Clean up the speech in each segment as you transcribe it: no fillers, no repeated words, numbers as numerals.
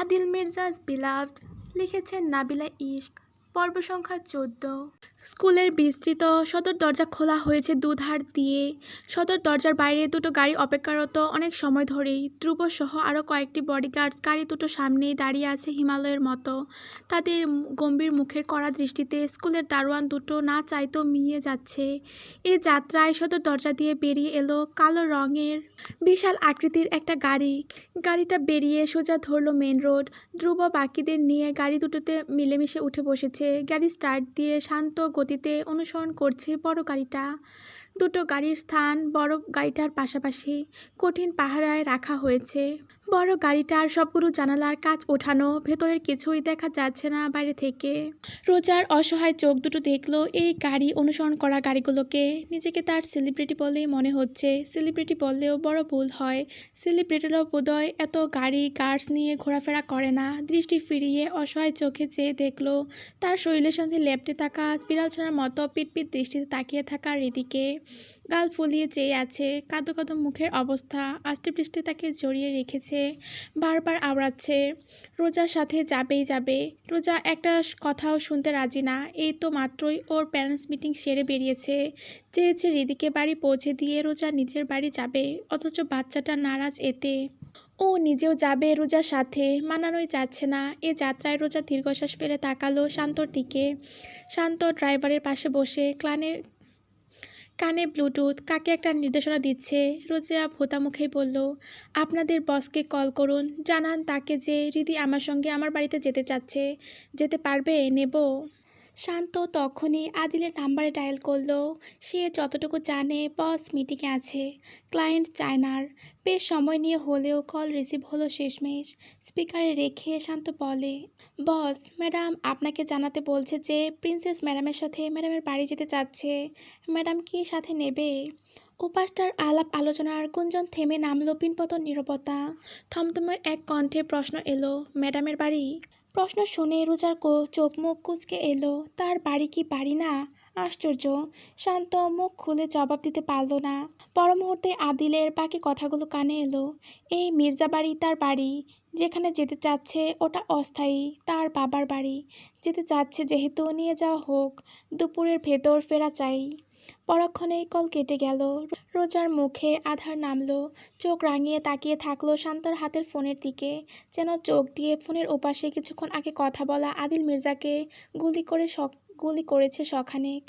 Adil মির্জাজ beloved লিখেছেন নাবিলা ইশক। পর্ব সংখ্যা 14। স্কুলের বিস্তৃত সদর দরজা খোলা হয়েছে দুধার দিয়ে। সদর দরজার বাইরে দুটো গাড়ি অপেক্ষারত অনেক সময় ধরেই। ধ্রুব সহ আরও কয়েকটি বডিগার্ডস গাড়ি দুটো সামনেই দাঁড়িয়ে আছে হিমালয়ের মতো। তাদের গম্ভীর মুখের কড়া দৃষ্টিতে স্কুলের দারোয়ান দুটো না চাইতেও মিলিয়ে যাচ্ছে। এ যাত্রায় সদর দরজা দিয়ে বেরিয়ে এলো কালো রঙের বিশাল আকৃতির একটা গাড়ি। গাড়িটা বেরিয়ে সোজা ধরল মেন রোড। ধ্রুব বাকিদের নিয়ে গাড়ি দুটোতে মিলেমিশে উঠে বসেছে। গাড়ি স্টার্ট দিয়ে শান্ত গতিতে অনুসরণ করছে বড় গাড়িটা। দুটো গাড়ির স্থান বড় গাড়িটার পাশাপাশি কঠিন পাহারায় রাখা হয়েছে। বড় গাড়িটার সবগুলো জানালার কাচ ওঠানো, ভেতরের কিছুই দেখা যাচ্ছে না বাইরে থেকে। রোজার অসহায় চোখ দুটো দেখলো এই গাড়ি অনুসরণ করা গাড়িগুলোকে। নিজেকে তার সেলিব্রিটি বলেই মনে হচ্ছে। সেলিব্রিটি বললেও বড় ভুল হয়। সেলিব্রিটিরাও বোধহয় এত গাড়ি গার্ডস নিয়ে ঘোরাফেরা করে না। দৃষ্টি ফিরিয়ে অসহায় চোখে চেয়ে দেখলো তার শরীরের সঙ্গে লেপ্টে থাকা বিড়াল ছানার মতো পিটপিট দৃষ্টিতে তাকিয়ে থাকা হৃদিকে। গাল ফুলিয়ে চেয়ে আছে, কাঁদো কাঁদো মুখের অবস্থা। আষ্টেপৃষ্ঠে তাকে জড়িয়ে রেখেছে, বারবার আওড়াচ্ছে রোজার সাথে যাবেই যাবে। রোজা একটা কথাও শুনতে রাজি না। এই তো মাত্রই ওর প্যারেন্টস মিটিং সেরে বেরিয়েছে। চেয়েছে হৃদিকে বাড়ি পৌঁছে দিয়ে রোজা নিজের বাড়ি যাবে, অথচ বাচ্চাটা নারাজ এতে। ও নিজেও যাবে রোজার সাথে, মানানোই যাচ্ছে না। এ যাত্রায় রোজা দীর্ঘশ্বাস ফেলে তাকালো শান্তর দিকে। শান্ত ড্রাইভারের পাশে বসে কানে ব্লুটুথ কাকে একটা নির্দেশনা দিচ্ছে। রোজা ভোঁতা মুখেই বলল, আপনাদের বসকে কল করুন, জানান তাকে যে হৃদি আমার সঙ্গে আমার বাড়িতে যেতে চাচ্ছে। যেতে পারবে? নেব। শান্ত তখনই আদিলের নাম্বারে ডায়াল করলো। সে যতটুকু জানে বস মিটিংয়ে আছে, ক্লায়েন্ট চায়নার। বেশ সময় নিয়ে হলেও কল রিসিভ হলো শেষমেশ। স্পিকারে রেখে শান্ত বলে, বস, ম্যাডাম আপনাকে জানাতে বলছে যে প্রিন্সেস ম্যাডামের সাথে ম্যাডামের বাড়ি যেতে চাচ্ছে। ম্যাডাম কি সাথে নেবে? উপাসটার আলাপ আলোচনার গুঞ্জন থেমে নামলো পিনপতন নীরবতা। থমথমে এক কণ্ঠে প্রশ্ন এলো, ম্যাডামের বাড়ি? প্রশ্ন শুনে রোজার চোখ মুখ কুঁচকে এলো। তার বাড়ি কি বাড়ি না? আশ্চর্য। শান্ত মুখ খুলে জবাব দিতে পারল না। পর মুহূর্তে আদিলের বাকি কথাগুলো কানে এলো। এই মির্জা বাড়ি তার বাড়ি। যেখানে যেতে চাচ্ছে ওটা অস্থায়ী, তার বাবার বাড়ি। যেতে চাচ্ছে যেহেতু নিয়ে যাওয়া হোক, দুপুরের ভেতর ফেরা চাই। পরক্ষণেই কল কেটে গেল। রোজার মুখে আধার নামলো। চোখ রাঙিয়ে তাকিয়ে থাকলো শান্তর হাতের ফোনের দিকে, যেন চোখ দিয়ে ফোনের ওপাশে কিছুক্ষণ আগে কথা বলা আদিল মির্জাকে গুলি করেছে শখানেক।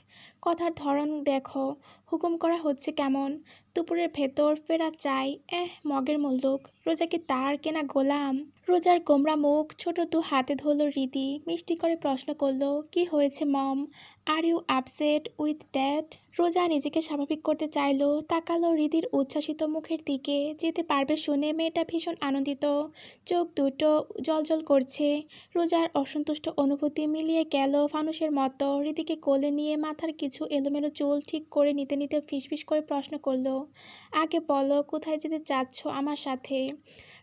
কথার ধরন দেখো, হুকুম করা হচ্ছে কেমন। দুপুরের ভেতর ফেরা চাই। মগের মুল্লুক। রোজা কি তার কেনা গোলাম? রোজার গোমরা মুখ ছোট দু হাতে ধরল হৃদি। মিষ্টি করে প্রশ্ন করলো, কি হয়েছে mom? Are you upset with dad? Roza নিজেকে স্বাভাবিক করতে চাইলো। তাকালো হৃদির উচ্ছ্বাসিত মুখের দিকে। যেতে পারবে শুনে মেয়েটা ভীষণ আনন্দিত। চোখ দুটো জলজল করছে। রোজার অসন্তুষ্ট অনুভূতি মিলিয়ে গেল ফানুসের মতো। হৃদিকে কোলে নিয়ে মাথার কিছু এলোমেলো চুল ঠিক করে নিতে নিতে ফিসফিস করে প্রশ্ন করলো, আগে বলো কোথায় যেতে চাচ্ছ আমার সাথে?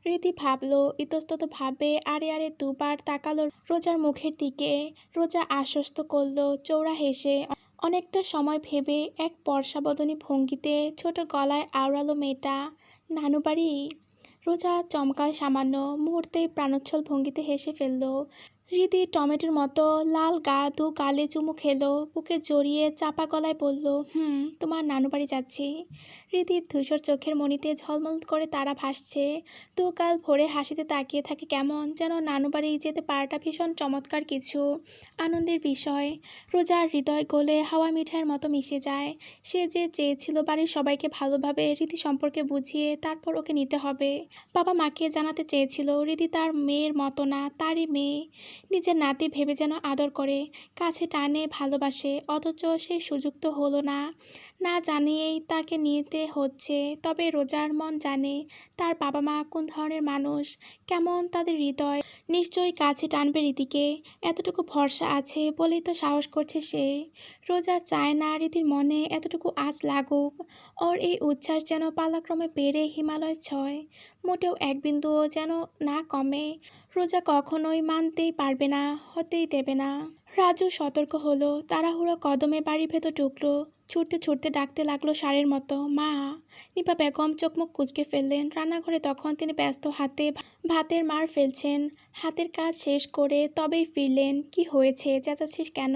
হৃদি ভাবলো ইতস্তত ভাবে। আরে আরে দুবার তাকালো রোজার মুখের দিকে। রোজা আশ্বস্ত করলো চৌড়া হেসে। অনেকটা সময় ভেবে এক পর্শাবদনী ভঙ্গিতে ছোট গলায় আওড়ালো মেয়েটা, নানু বাড়ি? রোজা চমকায় সামান্য, মুহূর্তেই প্রাণোচ্ছল ভঙ্গিতে হেসে ফেলল। হৃদি টমেটোর মতো লাল দু গালে চুমু খেলো। বুকে জড়িয়ে চাপা গলায় বলল, তোমার নানু বাড়ি যাচ্ছি। হৃদির ধূসর চোখের মণিতে ঝলমল করে তারা ভাসছে। দু গাল ভরে হাসিতে তাকিয়ে থাকে কেমন যেন নানু বাড়ি যেতে পারাটা ভীষণ চমৎকার কিছু আনন্দের বিষয়। রোজার হৃদয় গলে হাওয়া মিঠাইয়ের মতো মিশে যায়। সে যে চেয়েছিল বাড়ির সবাইকে ভালোভাবে হৃদি সম্পর্কে বুঝিয়ে তারপর ওকে নিতে হবে। বাবা মাকে জানাতে চেয়েছিল হৃদি তার মেয়ের মতো না, তারই মেয়ে। নিজের নাতি ভেবে যেন আদর করে, কাছে টানে, ভালোবাসে। অথচ সেই সুযোগ তো হলো না। না জানিয়েই তাকে নিতে হচ্ছে। তবে রোজার মন জানে তার বাবা মা কোন ধরনের মানুষ, কেমন তাদের হৃদয়। নিশ্চয়ই কাছে টানবে হৃদিকে। এতটুকু ভরসা আছে বলেই তো সাহস করছে সে। রোজা চায় না হৃদির মনে এতটুকু আঁচ লাগুক। ওর এই উচ্ছ্বাস যেন পালাক্রমে বেড়ে হিমালয় ছয়, মোটেও এক বিন্দুও যেন না কমে। রোজা কখনোই মানতেই পারবে না, হতেই দেবে না। রাজু সতর্ক হলো, তাড়াহুড়ো কদমে বাড়ির ভেতর ঢুকলো। ছুটতে ছুটতে ডাকতে লাগলো ষাঁড়ের মতো, মা। নিপা বেগম চোখ মুখ কুঁচকে ফেললেন। রান্নাঘরে তখন তিনি ব্যস্ত হাতে ভাতের মার ফেলছেন। হাতের কাজ শেষ করে তবেই ফিরলেন। কি হয়েছে, চেঁচাচ্ছিস কেন?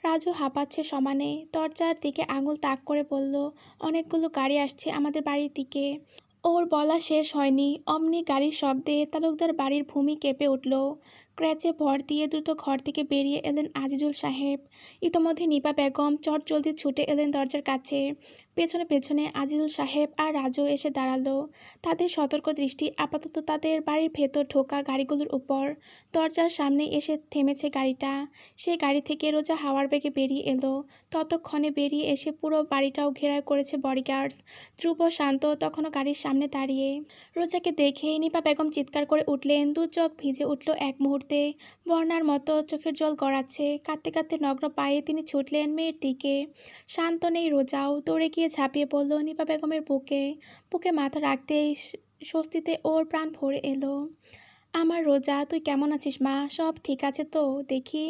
রাজু হাঁপাচ্ছে সমানে, দরজার দিকে আঙুল তাক করে বলল, অনেকগুলো গাড়ি আসছে আমাদের বাড়ির দিকে। ওর বলা শেষ হয়নি, অমনি গাড়ির শব্দে তালুকদার বাড়ির ভূমি কেঁপে উঠল। ক্র্যাচে ভর দিয়ে দ্রুত ঘর থেকে বেরিয়ে এলেন আজিজুল সাহেব। ইতোমধ্যে নিপা বেগম চটজলদি ছুটে এলেন দরজার কাছে। পেছনে পেছনে আজিজুল সাহেব আর রাজু এসে দাঁড়ালো। তাদের সতর্ক দৃষ্টি আপাতত তাদের বাড়ির ভেতর ঢোকা গাড়িগুলোর উপর। দরজার সামনে এসে থেমেছে গাড়িটা। সেই গাড়ি থেকে রোজা হাওয়ার বেগে বেরিয়ে এলো। ততক্ষণে বেরিয়ে এসে পুরো বাড়িটাও ঘেরাও করেছে বডিগার্ডস। ধ্রুব শান্ত তখনও গাড়ির সামনে দাঁড়িয়ে। রোজাকে দেখে নিপা বেগম চিৎকার করে উঠলেন। দু চোখ ভিজে উঠল এক মুহূর্তে, বন্যার মতো চোখের জল গড়াচ্ছে। কাঁদতে কাঁদতে নগ্ন পায়ে তিনি ছুটলেন মেয়ের দিকে। শান্ত নেই রোজাও, দৌড়ে গিয়ে ঝাঁপিয়ে পড়ল নিপা বেগমের বুকে। বুকে মাথা রাখতেই স্বস্তিতে ওর প্রাণ ভরে এলো। আমার রোজা, তুই কেমন আছিস মা? সব ঠিক আছে তো? দেখি।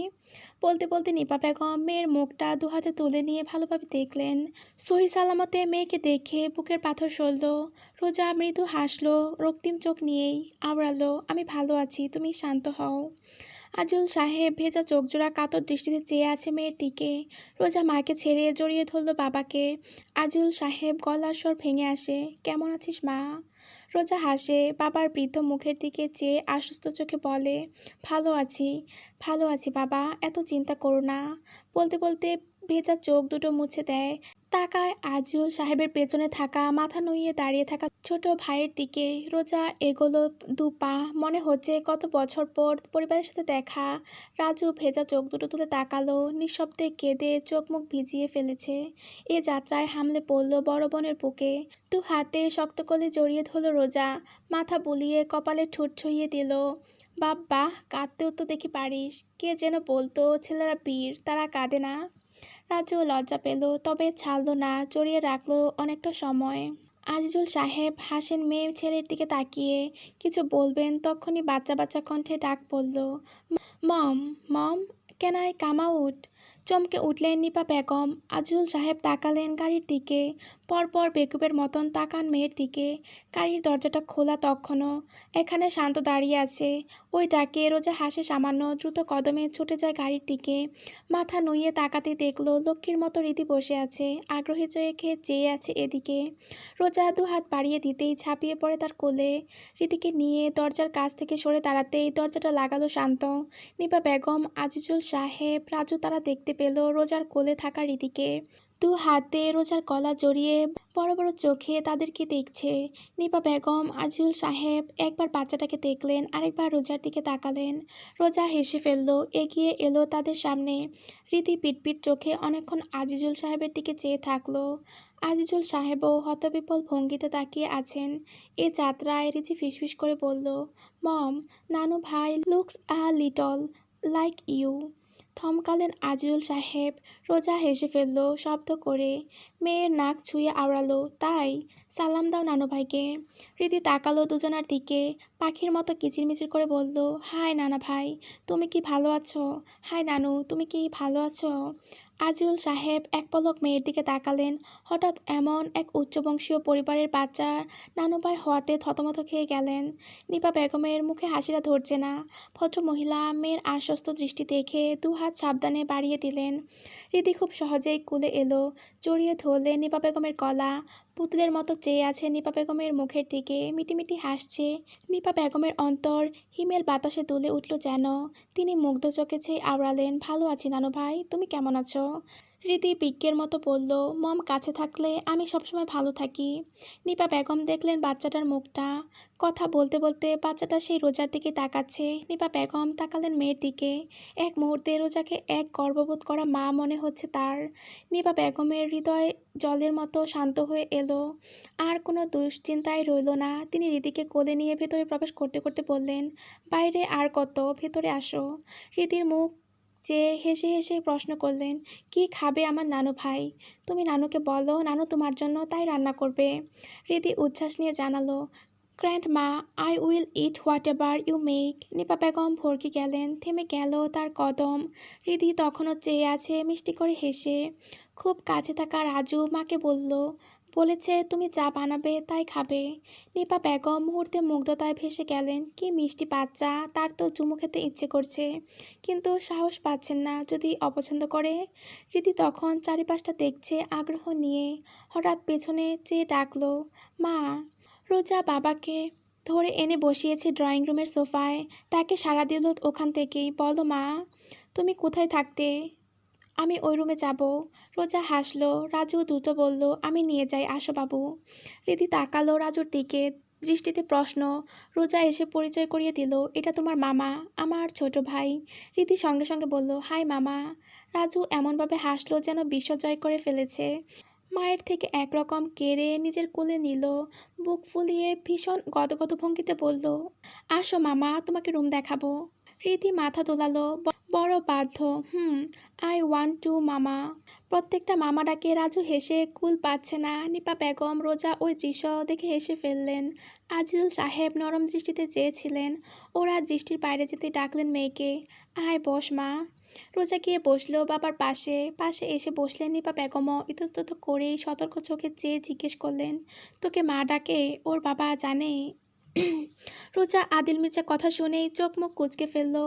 বলতে বলতে নিপা বেগম মেয়ের মুখটা দুহাতে তুলে নিয়ে ভালোভাবে দেখলেন। সহি সালামতে মেয়েকে দেখে বুকের পাথর সরল। রোজা মৃদু হাসলো, রক্তিম চোখ নিয়েই আওড়ালো, আমি ভালো আছি, তুমি শান্ত হও। আজুল সাহেব ভেজা চোখজোড়া কাতর দৃষ্টিতে চেয়ে আছে মেয়ের দিকে। রোজা মাকে ছেড়ে জড়িয়ে ধরল বাবাকে। আজুল সাহেব গলার স্বর ভেঙে আসে, কেমন আছিস মা? রোজা হাসে, বাবার বৃদ্ধ মুখের দিকে চেয়ে আশ্বস্ত চোখে বলে, ভালো আছি, ভালো আছি বাবা, এত চিন্তা করো না। বলতে বলতে ভেজা চোখ দুটো মুছে দেয়। তাকায় আজুল সাহেবের পেছনে থাকা মাথা নুইয়ে দাঁড়িয়ে থাকা ছোট ভাইয়ের দিকে। রোজা এগোলো দু পা, মনে হচ্ছে কত বছর পর পরিবারের সাথে দেখা। রাজু ভেজা চোখ দুটো তুলে তাকালো, নিঃশব্দে কেঁদে চোখ মুখ ভিজিয়ে ফেলেছে। এ যাত্রায় হামলে পড়ল বড় বোনের বুকে। দু হাতে শক্ত করে জড়িয়ে ধরল রোজা, মাথা বুলিয়ে কপালে ঠোঁট ছুঁয়ে দিল। বাবা, কাঁদতেও তো দেখি পারিস। কে যেন বলতো ছেলেরা বীর, তারা কাঁদে না। রাজু লজ্জা পেল, তবে ছাড়ল না, জড়িয়ে রাখলো অনেকটা সময়। আজিজুল সাহেব হাসেন মেয়ে ছেলের দিকে তাকিয়ে। কিছু বলবেন তখনই বাচ্চা বাচ্চা কণ্ঠে ডাক পড়ল, মম, মম, ক্যান আই কাম আউট? চমকে উঠলেন নিপা বেগম। আজিজুল সাহেব তাকালেন গাড়ির দিকে, পরপর বেকুবের মতন তাকান মেয়ের দিকে। গাড়ির দরজাটা খোলা তখনও। এখানে শান্ত দাঁড়িয়ে আছে। ওই ডাকে রোজা হাসে সামান্য, দ্রুত কদমে ছুটে যায় গাড়ির দিকে। মাথা নুইয়ে তাকাতে দেখলো লক্ষ্মীর মতো রীতি বসে আছে, আগ্রহী চোখে চেয়ে আছে এদিকে। রোজা দু হাত বাড়িয়ে দিতেই ঝাঁপিয়ে পড়ে তার কোলে। রীতিকে নিয়ে দরজার কাছ থেকে সরে দাঁড়াতেই দরজাটা লাগালো শান্ত। নিপা বেগম, আজিজুল সাহেব, রাজু তারা দেখতে পেল রোজার কোলে থাকা রীতিকে। দু হাতে রোজার গলা জড়িয়ে বড় বড় চোখে তাদেরকে দেখছে। নিপা বেগম, আজিজুল সাহেব একবার বাচ্চাটাকে দেখলেন, আরেকবার রোজার দিকে তাকালেন। রোজা হেসে ফেলল, এগিয়ে এলো তাদের সামনে। রীতি পিটপিট চোখে অনেকক্ষণ আজিজুল সাহেবের দিকে চেয়ে থাকলো। আজিজুল সাহেবও হতবিপল ভঙ্গিতে তাকিয়ে আছেন। এ যাত্রায় রিচি ফিসফিস করে বলল, মম, নানু ভাই looks a little like you. থমকালেন আজিজুল সাহেব। রোজা হেসে ফেলল শব্দ করে। মেয়ের নাক ছুঁয়ে আওড়ালো, তাই? সালাম দাও নানু ভাইকে। রীতি তাকালো দুজনার দিকে, পাখির মতো কিচিরমিচির করে বলল, হাই নানা ভাই, তুমি কি ভালো আছো? হাই নানু, তুমি কি ভালো আছো? আজিজুল সাহেব এক পলক মেয়ের দিকে তাকালেন। হঠাৎ এমন এক উচ্চবংশীয় পরিবারের বাচ্চার নানু ভাই হওয়াতে থতমত খেয়ে গেলেন। নিপা বেগমের মুখে হাসিটা ধরছে না। ভদ্রমহিলা মেয়ের আশ্বস্ত দৃষ্টি দেখে দু হাত সাবধানে বাড়িয়ে দিলেন। রীতি খুব সহজেই কুলে এলো, জড়িয়ে ধরলে নিপা বেগমের গলা। পুতুলের মতো চেয়ে আছে নিপা বেগমের মুখের দিকে, মিটিমিটি হাসছে। নিপা বেগমের অন্তর হিমেল বাতাসে দুলে উঠল যেন। তিনি মুগ্ধ চোখে চেয়ে আওড়ালেন, ভালো আছি নানু ভাই, তুমি কেমন আছো? রীতি বিজ্ঞের মতো বলল, মম কাছে থাকলে আমি সবসময় ভালো থাকি। নিপা বেগম দেখলেন বাচ্চাটার মুখটা। কথা বলতে বলতে বাচ্চাটা সেই রোজার দিকে তাকাচ্ছে। নিপা বেগম তাকালেন মেয়ের দিকে। এক মুহূর্তে রোজাকে এক গর্ববোধ করা মা মনে হচ্ছে তার। নিপা বেগমের হৃদয় জলের মতো শান্ত হয়ে এলো। আর কোনো দুশ্চিন্তায় রইল না। তিনি রীতিকে কোলে নিয়ে ভেতরে প্রবেশ করতে করতে বললেন, বাইরে আর কত, ভেতরে আসো। রীতির মুখ যে হেসে হেসে প্রশ্ন করলেন, কি খাবে আমার নানু ভাই? তুমি নানুকে বলো, নানু তোমার জন্য তাই রান্না করবে। রীতি উচ্ছ্বাস নিয়ে জানালো, grandma, I will eat whatever you make. Nipa Begum ভরকে গেলেন, থেমে গেল তার কদম। রিধি তখনও চেয়ে আছে মিষ্টি করে হেসে। খুব কাছে থাকা রাজু মাকে বলেছে তুমি যা বানাবে তাই খাবে। নিপা বেগম মুহূর্তে মুগ্ধতায় ভেসে গেলেন, কি মিষ্টি বাচ্চা, তার তো চুমু খেতে ইচ্ছে করছে, কিন্তু সাহস পাচ্ছেন না, যদি অপছন্দ করে। রীতি তখন চারিপাশটা দেখছে আগ্রহ নিয়ে। হঠাৎ পেছনে চেয়ে ডাকলো, মা। রোজা বাবাকে ধরে এনে বসিয়েছে ড্রয়িং রুমের সোফায়, তাকে সাড়া দিল ওখান থেকেই, বলো মা, তুমি কোথায় থাকতে, আমি ওই রুমে যাব। রোজা হাসলো, রাজু দ্রুত বলল, আমি নিয়ে যাই, আসো বাবু। রীতি তাকালো রাজুর দিকে, দৃষ্টিতে প্রশ্ন। রোজা এসে পরিচয় করিয়ে দিল, এটা তোমার মামা, আমার ছোট ভাই। রীতি সঙ্গে সঙ্গে বলল, হাই মামা। রাজু এমনভাবে হাসলো যেন বিশ্ব জয় করে ফেলেছে। মায়ের থেকে একরকম কেড়ে নিজের কোলে নিল, বুক ফুলিয়ে ভীষণ গদগদ ভঙ্গিতে বলল, আসো মামা, তোমাকে রুম দেখাবো। রীতি মাথা দোলালো, বড় বাধ্য। আই ওয়ান্ট টু মামা। প্রত্যেকটা মামা ডাকে রাজু হেসে কুল পাচ্ছে না। নিপা বেগম, রোজা ওই দৃশ্য দেখে হেসে ফেললেন। আজিজুল সাহেব নরম দৃষ্টিতে চেয়েছিলেন, ওরা দৃষ্টির বাইরে যেতে ডাকলেন মেয়েকে, আয় বস মা। রোজা গিয়ে বসলো বাবার পাশে পাশে এসে বসলেন নিপা বেগমও ইতস্তত করেই সতর্ক চোখে চেয়ে জিজ্ঞেস করলেন, তোকে মা ডাকে, ওর বাবা জানে? রোজা আদিল মির্জা কথা শুনেই চোখ মুখ কুঁচকে ফেললো,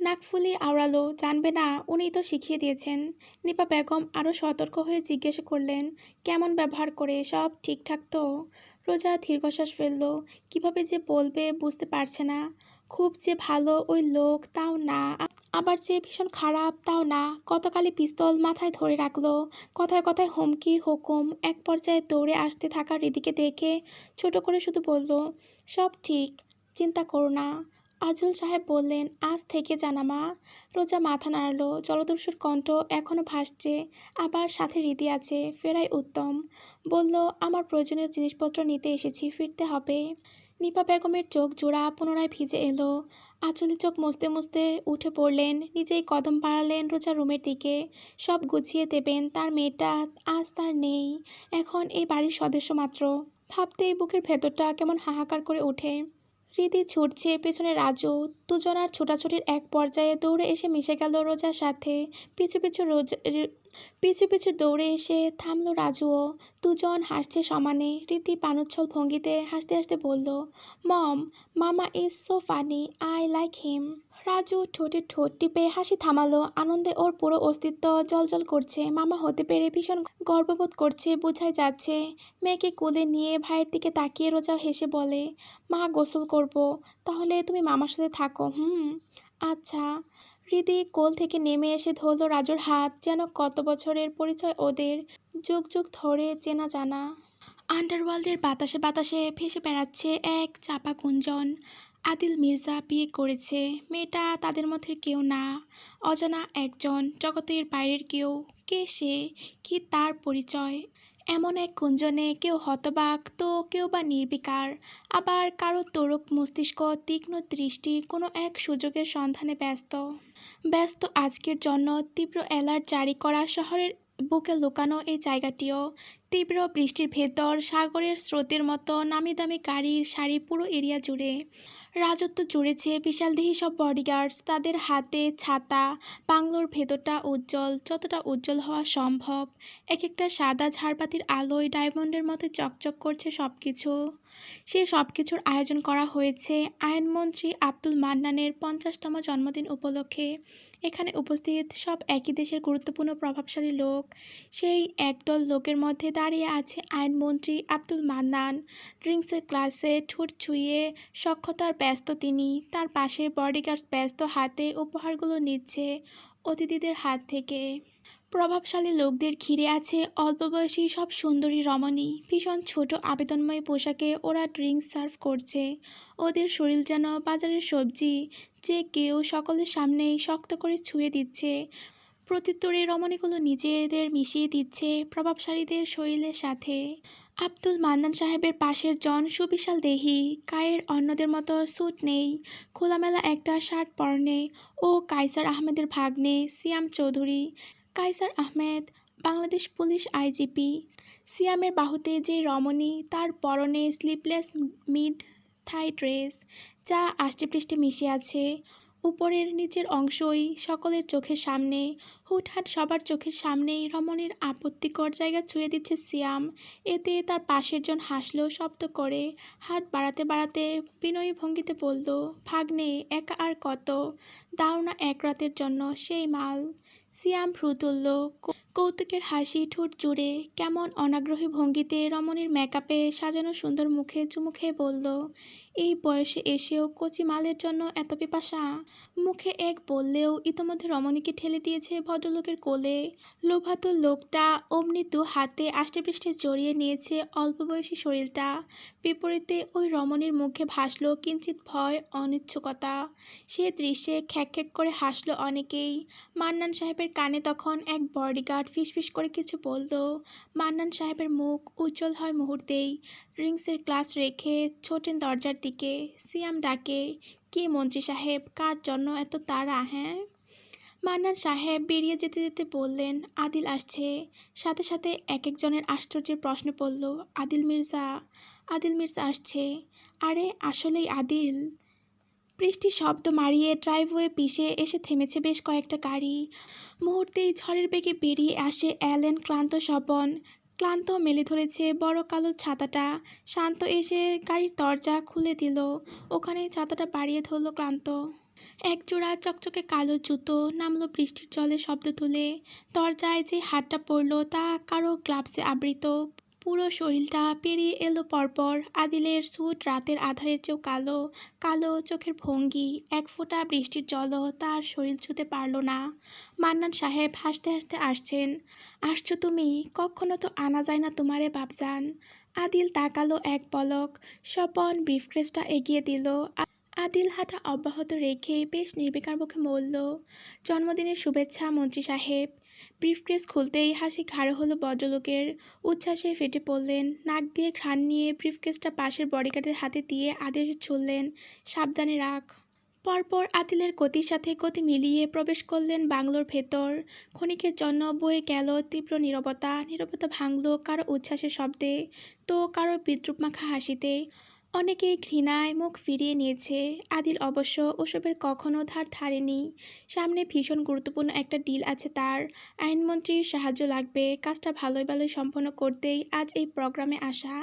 নাক ফুলিয়ে আওড়ালো, জানবে না, উনিই তো শিখিয়ে দিয়েছেন। নিপা বেগম আরও সতর্ক হয়ে জিজ্ঞেস করলেন, কেমন ব্যবহার করে, সব ঠিকঠাক তো? রোজা দীর্ঘশ্বাস ফেলল, কিভাবে যে বলবে বুঝতে পারছে না। খুব যে ভালো ওই লোক তাও না, আবার যে ভীষণ খারাপ তাও না। গতকালই পিস্তল মাথায় ধরে রাখলো, কথায় কথায় হুমকি হুকুম। এক পর্যায়ে দৌড়ে আসতে থাকা রিদিকে দেখে ছোট করে শুধু বলল, সব ঠিক, চিন্তা করো না। আজুল সাহেব বললেন, আজ থেকে জানা মা। রোজা মাথা নাড়ল, জলদস্যুর কণ্ঠ এখনও ভাসছে, আবার সাথে রীতি আছে, ফেরাই উত্তম। বলল, আমার প্রয়োজনীয় জিনিসপত্র নিতে এসেছি, ফিরতে হবে। নিপা বেগমের চোখ জোড়া পুনরায় ভিজে এলো। আঁচলে চোখ মুছতে মুছতে উঠে পড়লেন, নিজেই কদম বাড়ালেন রোজা রুমের দিকে। সব গুছিয়ে দেবেন, তার মেয়েটা আজ তার নেই, এখন এই বাড়ির সদস্য মাত্র। ভাবতেই বুকের ভেতরটা কেমন হাহাকার করে ওঠে। রীতি ছুটছে, পেছনে রাজু। দুজনার ছোটাছুটির এক পর্যায়ে দৌড়ে এসে মিশে গেল রোজার সাথে। পিছু পিছু দৌড়ে এসে থামলো রাজুও। দুজন হাসছে সমানে। রীতি পানুচ্ছল ভঙ্গিতে হাসতে হাসতে বলল, মম, মামা is so funny, I like him. Raju ঠোঁটে ঠোঁট টিপে হাসি থামালো, আনন্দে ওর পুরো অস্তিত্ব জ্বলজ্বল করছে। মামা হতে পেরে ভীষণ গর্ববোধ করছে, বোঝাই যাচ্ছে। মেয়েকে কোলে নিয়ে ভাইয়ের দিকে তাকিয়ে রোজাও হেসে বলে, মা গোসল করব, তাহলে তুমি মামার সাথে থাকো। আচ্ছা। হৃদি কোল থেকে নেমে এসে ধরল রাজুর হাত, যেন কত বছরের পরিচয় ওদের, যুগ যুগ ধরে চেনা জানা। আন্ডারওয়ার্ল্ডের বাতাসে বাতাসে ভেসে বেড়াচ্ছে এক চাপা গুঞ্জন, আদিল মির্জা বিয়ে করেছে। মেয়েটা তাদের মধ্যে কেউ না, অজানা একজন, জগতের বাইরের কেউ। কে সে, কি তার পরিচয়? এমন এক গুঞ্জনে কেউ হতবাক তো কেউ বা নির্বিকার, আবার কারো তরুক মস্তিষ্ক তীক্ষ্ণ দৃষ্টি কোনো এক সুযোগের সন্ধানে ব্যস্ত আজকের জন্য তীব্র অ্যালার্ট জারি করা শহরের বুকে লুকানো এই জায়গাটিও। তীব্র বৃষ্টির ভেতর সাগরের স্রোতের মতো নামি দামি গাড়ির সারি পুরো এরিয়া জুড়ে। রাজত্ব জুড়েছে বিশালদেহী সব বডিগার্ডস, তাদের হাতে ছাতা। বাংলোর ভেতরটা উজ্জ্বল, যতটা উজ্জ্বল হওয়া সম্ভব। এক একটা সাদা ঝাড়বাতির আলোয় ডায়মন্ডের মতো চকচক করছে সব কিছু। সেই সব কিছুর আয়োজন করা হয়েছে আইনমন্ত্রী আব্দুল মান্নানের 50তম জন্মদিন উপলক্ষে। এখানে উপস্থিত সব একই দেশের গুরুত্বপূর্ণ প্রভাবশালী লোক। সেই একদল লোকের মধ্যে দাঁড়িয়ে আছে আইনমন্ত্রী আব্দুল মান্নান। ড্রিঙ্কসের গ্লাসে ঠোঁট ছুঁয়ে সক্ষতার ব্যস্ত তিনি। তার পাশে বডিগার্ডস ব্যস্ত হাতে উপহারগুলো নিচ্ছে অতিথিদের হাত থেকে। প্রভাবশালী লোকদের ঘিরে আছে অল্পবয়সী সব সুন্দরী রমণী। ভীষণ ছোট আবেদনময় পোশাকে ওরা ড্রিঙ্কস সার্ভ করছে। ওদের শরীর যেন বাজারের সবজি, যে কেউ সকলের সামনেই শক্ত করে ছুঁয়ে দিচ্ছে। প্রত্যুত্তরে রমণীগুলো নিজেদের মিশিয়ে দিচ্ছে প্রভাবশালীদের শরীরের সাথে। আব্দুল মান্নান সাহেবের পাশের জন সুবিশাল দেহী, গায়ের অন্যদের মতো স্যুট নেই, খোলামেলা একটা শার্ট পরনে। ও কায়সার আহমেদের ভাগ্নে সিয়াম চৌধুরী। Kaisar Ahmed Bangladesh police IGP. সিয়ামের বাহুতে যে রমণী, তার পরনে স্লিভলেস মিড থাই ড্রেস, যা আষ্টেপৃষ্ঠে মিশে আছে। উপরের নিচের অংশই সকলের চোখের সামনে। হুটহাট সবার চোখের সামনেই রমণীর আপত্তিকর জায়গা ছুঁয়ে দিচ্ছে সিয়াম। এতে তার পাশের জন হাসল শব্দ করে, হাত বাড়াতে বাড়াতে বিনয়ী ভঙ্গিতে বলল, ভাগ্নে, একা আর কত, দাও না এক রাতের জন্য সেই মাল। সিয়াম ভ্রু তুলল, কৌতুকের হাসি ঠোঁট জুড়ে। কেমন অনাগ্রহী ভঙ্গিতে রমণীর মেকআপে সাজানো সুন্দর মুখে চুমু খেয়ে বলল, এই বয়সে এসেও কচি মালের জন্য এত পিপাসা। মুখে এক বললেও ইতোমধ্যে রমণীকে ঠেলে দিয়েছে ভদ্রলোকের কোলে। লোভাতুর লোকটা অমনি দু হাতে আষ্টেপৃষ্ঠে জড়িয়ে নিয়েছে অল্প বয়সী শরীরটা। বিপরীতে ওই রমণীর মুখে ভাসল কিঞ্চিৎ ভয়, অনিচ্ছুকতা। সে দৃশ্যে খ্যাক করে হাসল অনেকেই। মান্নান সাহেবের কানে তখন এক বডিগার্ড ফিসফিস করে কিছু বলল। মান্নান সাহেবের মুখ উজ্জ্বল হয় মুহূর্তেই। ড্রিঙ্কসের গ্লাস রেখে ছোটেন দরজার দিকে। সিয়াম ডাকে, কি মন্ত্রী সাহেব, কার জন্য এত তাড়া, হ্যাঁ? মান্নান সাহেব বেরিয়ে যেতে যেতে বললেন, আদিল আসছে। সাথে সাথে এক একজনের আশ্চর্যের প্রশ্ন পড়ল, আদিল মির্জা, আদিল মির্জা আসছে। আরে আসলেই আদিল। বৃষ্টি শব্দ মারিয়ে ড্রাইভওয়ে পিষে এসে থেমেছে বেশ কয়েকটা গাড়ি। মুহূর্তেই ঝড়ের বেগে বেরিয়ে আসে অ্যালেন ক্লান্ত স্বপন। ক্লান্ত মেলে ধরেছে বড় কালো ছাতাটা। শান্ত এসে গাড়ির দরজা খুলে দিল। ওখানে ছাতাটা বাড়িয়ে ধরল ক্লান্ত। একজোড়া চকচকে কালো জুতো নামলো বৃষ্টির জলে শব্দ তুলে। দরজায় যে হাতটা পড়ল তা কারো গ্লাভসে আবৃত। পুরো শরীরটা পেরিয়ে এলো পরপর। আদিলের স্যুট রাতের আধারের চেয়েও কালো। কালো চোখের ভঙ্গি, এক ফোঁটা বৃষ্টির জলও তার শরীর ছুঁতে পারল না। মান্নান সাহেব হাসতে হাসতে আসছেন। আসছো তুমি? কখনো তো আনা যায় না তোমারে বাপজান। আদিল তাকালো এক পলক। স্বপন ব্রিফকেসটা এগিয়ে দিল। আদিল হাঁটা অব্যাহত রেখে বেশ নির্বিকার মুখে বলল, জন্মদিনের শুভেচ্ছা মন্ত্রী সাহেব। ব্রিফকেস খুলতেই হাসি ঘাড় হলো ভদ্রলোকের। উচ্ছ্বাসে ফেটে পড়লেন। নাক দিয়ে ঘ্রাণ নিয়ে ব্রিফকেসটা পাশের বডিগার্ডের হাতে দিয়ে আদেশ ছুড়লেন, সাবধানে রাখ। পরপর আদিলের গতির সাথে গতি মিলিয়ে প্রবেশ করলেন বাংলোর ভেতর। ক্ষণিকের জন্য বয়ে গেল তীব্র নীরবতা। নীরবতা ভাঙল কারো উচ্ছ্বাসের শব্দে, তো কারো বিদ্রুপমাখা হাসিতে। অনেকেই ঘৃণায় মুখ ফিরিয়ে নিয়েছে। আদিল অবশ্য ওসবের কখনো ধার ধারেনি। সামনে ভীষণ গুরুত্বপূর্ণ একটা ডিল আছে তার। আইনমন্ত্রীর সাহায্য লাগবে। কাজটা ভালোই ভালোই সম্পন্ন করতেই আজ এই প্রোগ্রামে আসা।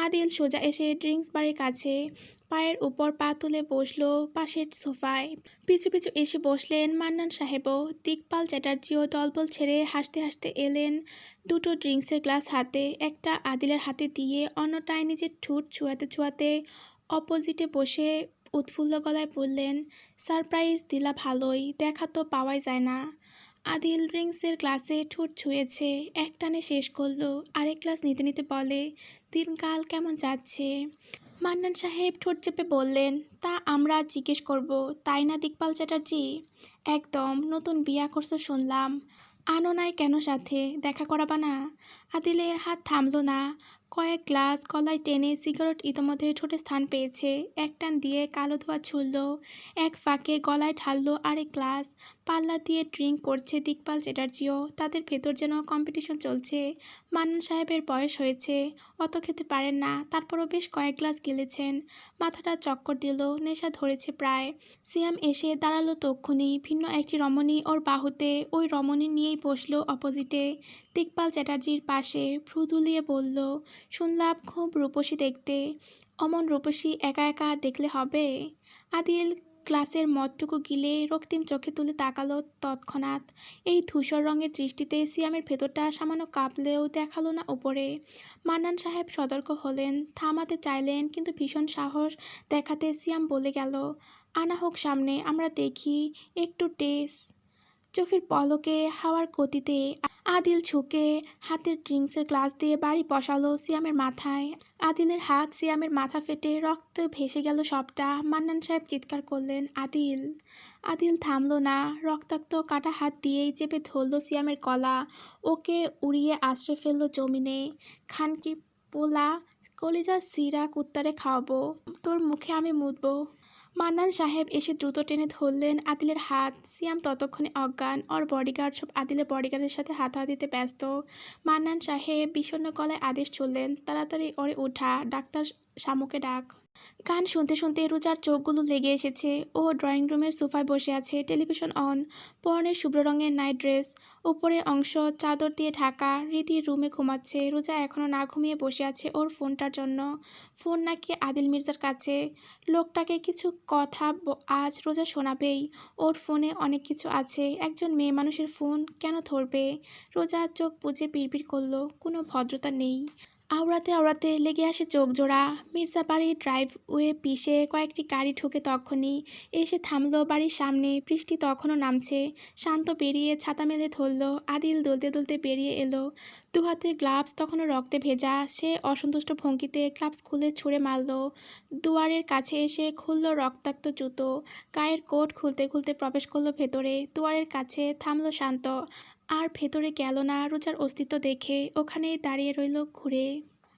আদিল সোজা এসে ড্রিঙ্কস বারের কাছে পায়ের উপর পা তুলে বসলো পাশের সোফায়। পিছু পিছু এসে বসলেন মান্নান সাহেবও। দিকপাল চ্যাটার্জিও দলবল ছেড়ে হাসতে হাসতে এলেন, দুটো ড্রিঙ্কসের গ্লাস হাতে। একটা আদিলের হাতে দিয়ে অন্যটায় নিজের ঠোঁট ছোঁয়াতে ছোঁয়াতে অপোজিটে বসে উৎফুল্ল গলায় বললেন, সারপ্রাইজ দিলা ভালোই, দেখা তো পাওয়াই যায় না। আদিল ড্রিঙ্কসের গ্লাসে ঠোঁট ছুঁয়েছে, একটানে শেষ করলো। আরেক গ্লাস নিতে নিতে বলে, দিনকাল কেমন যাচ্ছে? মান্নান সাহেব ঠোঁট চেপে বললেন, তা আমরা জিজ্ঞেস করব, তাই না দিকপাল চ্যাটার্জি? একদম। নতুন বিয়া করছো শুনলাম। আনো নাই কেন সাথে, দেখা করাবা না? আদিলের হাত থামল না। কয়েক গ্লাস গলায় টেনে সিগারেট ইতোমধ্যে ঠোঁটে স্থান পেয়েছে। এক টান দিয়ে কালো ধোঁয়া ছুড়ল। এক ফাঁকে গলায় ঢাললো আরেক গ্লাস। পাল্লা দিয়ে ড্রিঙ্ক করছে দিকপাল চ্যাটার্জিও। তাদের ভেতর যেন কম্পিটিশন চলছে। মান্নান সাহেবের বয়স হয়েছে, অত খেতে পারেন না, তারপরও বেশ কয়েক গ্লাস গিলেছেন। মাথাটা চক্কর দিল, নেশা ধরেছে প্রায়। সিয়াম এসে দাঁড়ালো তক্ষুনি। ভিন্ন একটি রমণী ওর বাহুতে। ওই রমণী নিয়েই বসলো অপোজিটে দিকপাল চ্যাটার্জির পাশে। ভ্রু দুলিয়ে বলল, শুনলাম খুব রূপসী দেখতে। অমন রূপসী একা একা দেখলে হবে? আদিল গ্লাসের মদটুকু গিলে রক্তিম চোখে তুলে তাকালো তৎক্ষণাৎ। এই ধূসর রঙের দৃষ্টিতে সিয়ামের ভেতরটা সামান্য কাঁপলেও দেখালো না উপরে। মান্নান সাহেব সতর্ক হলেন, থামাতে চাইলেন, কিন্তু ভীষণ সাহস দেখাতে সিয়াম বলে গেল, আনা হোক সামনে, আমরা দেখি, একটু টেস্ট। চোখের পলকে হাওয়ার গতিতে আদিল ঝুঁকে হাতের ড্রিঙ্কসের গ্লাস দিয়ে বাড়ি বসালো সিয়ামের মাথায়। আদিলের হাত সিয়ামের মাথা ফেটে রক্ত ভেসে গেল সবটা। মান্নান সাহেব চিৎকার করলেন, আদিল! আদিল থামল না। রক্তাক্ত কাটা হাত দিয়েই চেপে ধরল সিয়ামের গলা। ওকে উড়িয়ে আছড়ে ফেলল জমিনে। খানকি পোলা, কলিজা সিরা কুত্তারে খাওয়াবো, তোর মুখে আমি মুতবো। মান্নান সাহেব এসে দ্রুত টেনে ধরলেন আদিলের হাত। সিয়াম ততক্ষণে অজ্ঞান। ওর বডিগার্ড সব আদিলের বডিগার্ডের সাথে হাতাহাতিতে ব্যস্ত। মান্নান সাহেব বিষণ্ণ গলায় আদেশ ছুড়লেন, তাড়াতাড়ি ওরে উঠা, ডাক্তার শামুকে ডাক। গান শুনতে শুনতে রোজার চোখগুলো লেগে এসেছে। ও ড্রয়িং রুমের সোফায় বসে আছে, টেলিভিশন অন, পরনে শুভ্র রঙের নাইট ড্রেস, উপরে অংশ চাদর দিয়ে ঢাকা। রীতি রুমে ঘুমাচ্ছে, রোজা এখনও না ঘুমিয়ে বসে আছে ওর ফোনটার জন্য। ফোন নাকি আদিল মির্জার কাছে। লোকটাকে কিছু কথা আজ রোজা শোনাবেই। ওর ফোনে অনেক কিছু আছে, একজন মেয়ে মানুষের ফোন কেন ধরবে? রোজা চোখ বুজে বিড়বিড় করলো, কোনো ভদ্রতা নেই। আওড়াতে আওড়াতে লেগে আসে চোখ জোড়া। মির্জা বাড়ির ড্রাইভওয়ে পিষে কয়েকটি গাড়ি ঢুকে তখনই এসে থামলো বাড়ির সামনে। বৃষ্টি তখনও নামছে। শান্ত বেরিয়ে ছাতা মেলে ধরলো। আদিল দুলতে দুলতে বেরিয়ে এলো, দু হাতের গ্লাভস তখনও রক্তে ভেজা। সে অসন্তুষ্ট ভঙ্গিতে গ্লাভস খুলে ছুঁড়ে মারলো। দুয়ারের কাছে এসে খুললো রক্তাক্ত জুতো। গায়ের কোট খুলতে খুলতে প্রবেশ করলো ভেতরে। দুয়ারের কাছে থামলো শান্ত, আর ভেতরে গেল না রোজার অস্তিত্ব দেখে। ওখানেই দাঁড়িয়ে রইল ঘুরে।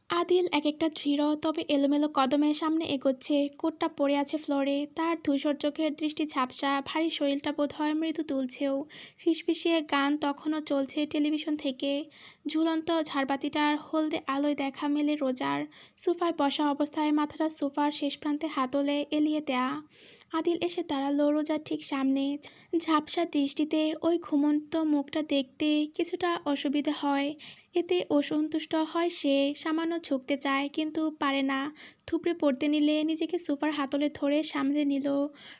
আদিল এক একটা দৃঢ় তবে এলোমেলো কদমে সামনে এগোচ্ছে। কোটটা পড়ে আছে ফ্লোরে, তার ধূসর চোখের দৃষ্টি ঝাপসা, ভারী শরীরটা বোধহয় মৃদু তুলছেও। ফিসফিসিয়ে গান তখনও চলছে টেলিভিশন থেকে। ঝুলন্ত ঝাড়বাতিটার হলদে আলোয় দেখা মেলে রোজার। সোফায় বসা অবস্থায় মাথাটা সোফার শেষ প্রান্তে হাতলে এলিয়ে দেয়া। আদিল এসে দাঁড়ালো রোজার ঠিক সামনে। ঝাপসা দৃষ্টিতে ওই ঘুমন্ত মুখটা দেখতে কিছুটা অসুবিধে হয়। এতে অসন্তুষ্ট হয় সে, সামান্য ঝুঁকতে চায় কিন্তু পারে না। থুবড়ে পড়তে নিলে নিজেকে সোফার হাতলে ধরে সামলে নিল।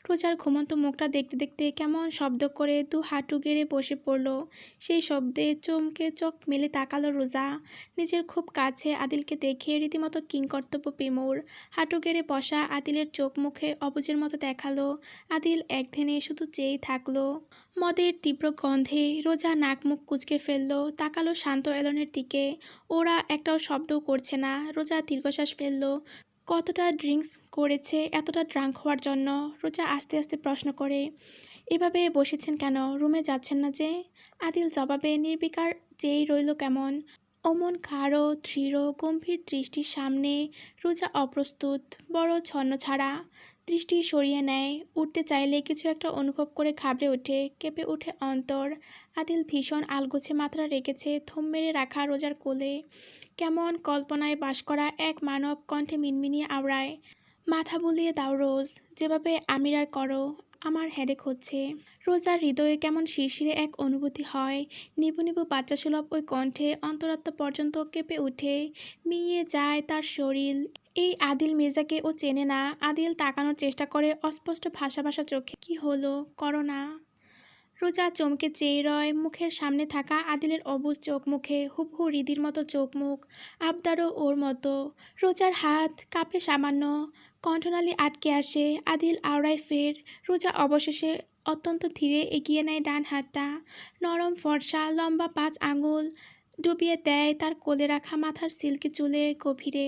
রোজার ঘুমন্ত মুখটা দেখতে দেখতে কেমন শব্দ করে দু হাঁটু গেড়ে বসে পড়ল। সেই শব্দে চমকে চোখ মেলে তাকালো রোজা। নিজের খুব কাছে আদিলকে দেখে রীতিমতো কিংকর্তব্য বিমূঢ়। হাঁটু গেড়ে বসা আদিলের চোখ মুখে অবুঝের মতো দেখালো। আদিল একধ্যানে শুধু চেয়েই থাকলো। মদের তীব্র গন্ধে রোজা নাক মুখ কুঁচকে ফেললো, তাকালো শান্ত এলনের দিকে। ওরা একটাও শব্দও করছে না। রোজা দীর্ঘশ্বাস ফেললো। কতটা ড্রিঙ্কস করেছে এতটা ড্রাঙ্ক হওয়ার জন্য? রোজা আস্তে আস্তে প্রশ্ন করে। এভাবে বসেছেন কেন, রুমে যাচ্ছেন না যে? আদিল জবাবে নির্বিকার চেয়েই রইল কেমন। অমন গাঢ় দৃঢ় গম্ভীর দৃষ্টির সামনে রোজা অপ্রস্তুত, বড় ছন্নছাড়া। দৃষ্টি সরিয়ে নেয়। উঠতে চাইলে কিছু একটা অনুভব করে ঘাবড়ে ওঠে, কেঁপে ওঠে অন্তর। আদিল ভীষণ আলগোছে মাত্রা রেখেছে থম মেরে রাখা রোজার কোলে। কেমন কল্পনায় বাস করা এক মানব কণ্ঠে মিনমিনিয়ে আওড়ায়, মাথা বুলিয়ে দাও রোজ, যেভাবে আমিরার করো, আমার হেডেক হচ্ছে। রোজার হৃদয়ে কেমন শিরশিরে এক অনুভূতি হয়। নিবু নিবু বাচ্চাসুলভ ওই কণ্ঠে অন্তরাত্মা পর্যন্ত কেঁপে ওঠে, মিইয়ে যায় তার শরীর। এই আদিল মির্জাকে ও চেনে না। আদিল তাকানোর চেষ্টা করে অস্পষ্ট ভাষা ভাষা চোখে। কি হলো, করো না। রোজা চমকে চেয়ে রয় মুখের সামনে থাকা আদিলের অবুঝ চোখ মুখে। হুবহু হৃদির মতো চোখ মুখ, আবদারও ওর মতো। রোজার হাত কাঁপে সামান্য, কণ্ঠনালী আটকে আসে। আদিল আওড়ায় ফের। রোজা অবশেষে অত্যন্ত ধীরে এগিয়ে নেয় ডান হাতটা। নরম ফর্সা লম্বা 5 আঙুল ডুবিয়ে দেয় তার কোলে রাখা মাথার সিল্কি চুলের গভীরে।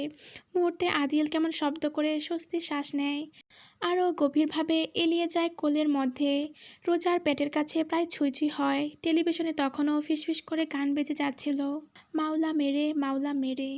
মুহূর্তে আদিল কেমন শব্দ করে স্বস্তির শ্বাস নেয়। আরও গভীরভাবে এলিয়ে যায় কোলের মধ্যে। রোজার পেটের কাছে প্রায় ছুঁই ছুঁই হয়। টেলিভিশনে তখনও ফিসফিস করে গান বেজে যাচ্ছিল, মাওলা মেরে মাওলা মেরে।